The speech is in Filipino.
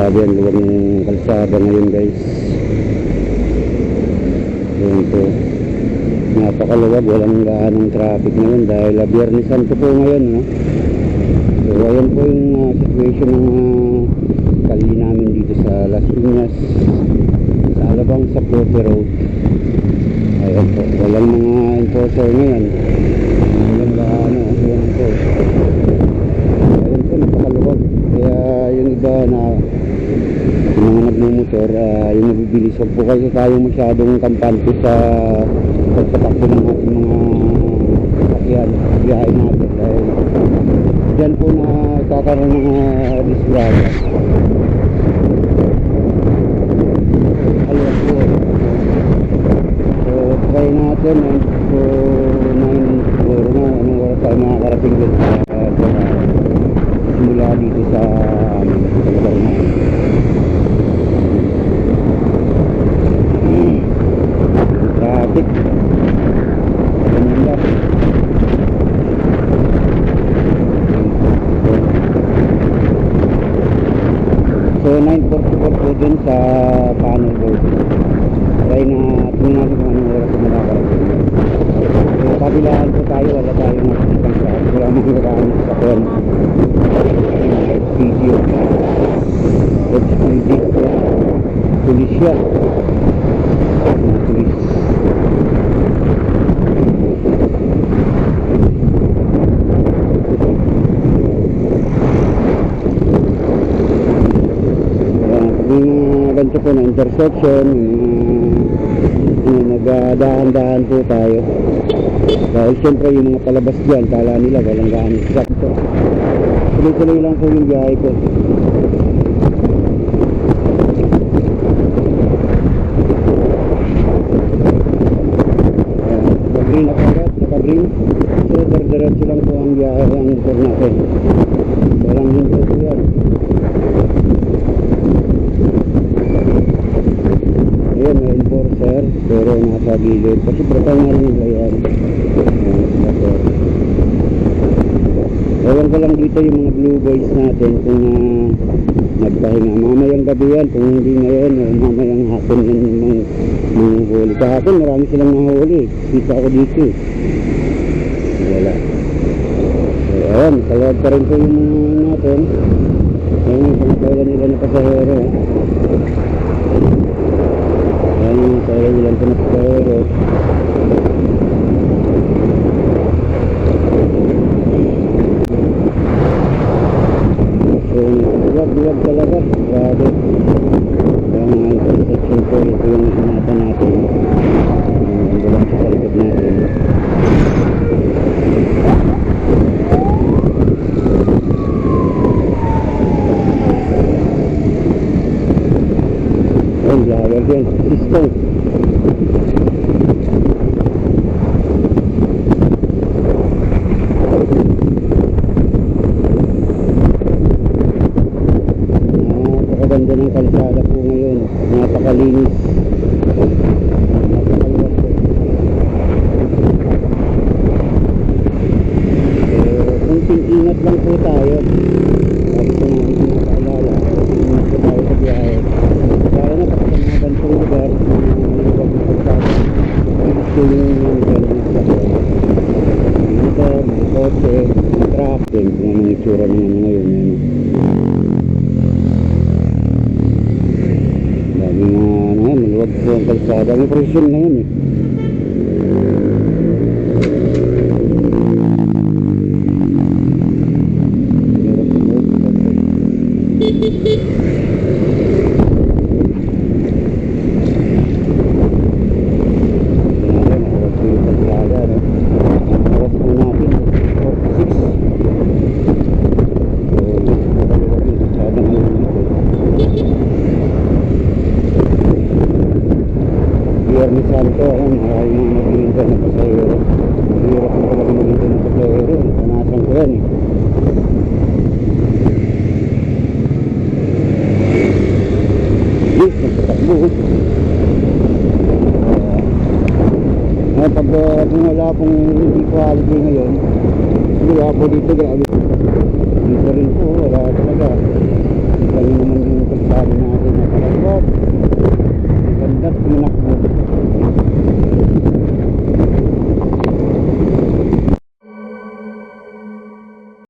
grabe ang luwag ng kalsada ngayon guys. Ayan po, napakaluwag, walang gaanong traffic ngayon dahil Biyernes Santo po ngayon, no? So ayan po yung situation ng kali namin dito sa Las Piñas, sa Alabang Sapote Road. Ayan po, walang mga enforcer ngayon, walang gaano. Ayan po, ayan po, napakaluwag. Kaya yung iba na yung mga nagmumotor, yung mabibilis, huwag po kasi tayo masyadong kampante sa pagpatakbo ng ating mga sakyan, biyahe natin, dahil dyan po na kakaroon ng disgrasya. Alas po, so try natin, so 9 siguro na anong oras tayo makakarating din mula dito sa lugar na traffic. So 9:44 po dun sa panel board. Try na tingnan natin kung anong oras na makakarating. So kabilaan po tayo, wala tayong nakikita sa wala mga gagaan sa phone. Video HPD pulisya, pulis. Ganito po na intersection, nagdahan-dahan po tayo dahil siyempre yung mga palabas dyan kala nila walang gaano sakto. Tuloy-tuloy lang po yung biyahe ko. Naka-green ako agad, naka-green. So diretso lang po ang biyahe ang motor natin, walang hinto po yan. Ayan, may enforcer pero nasa gilid kasi brotang nga rin nila yan. Ewan ko lang dito yung mga blue boys natin kung nagpahinga mamayang gabi yan, kung hindi ngayon mamayang hapon yung mga huli. Kahapon marami silang nahuli, kita ako dito wala. So ayan, kalawag pa rin po yung natin. Ayan yung pangatawalan nila na pasahero. Ayan yung pangatawalan nila na pasahero. So duwag talaga, grabe. Kaya mga intersection po, ito yung inatan natin. Ando lang sa likod natin. Ayan, lawer din, system. Napakaganda ng kalsada po ngayon, napakalinis, napakaluwag po. Kunting ingat lang po tayo. Lagi po namin pinapaalala, ingat po tayo sa biyahe. Kaya na kapag mga bantong lugar, maluwag na kalsada, gusto yung ganun sa motor, mga kotse, mga truck, kung anong itsura naman ngayon. Maluwag po ang kalsada. May presyon ngayon eh. Biyernes Santo, maraming mga maghihintay na pasahero. Mahirap na talaga maghihintay na pasahero. Panasan ko yan eh. Nagpatakbo. Pag wala pong hindi quality ngayon, wala po dito grabe. Dito rin po, wala talaga.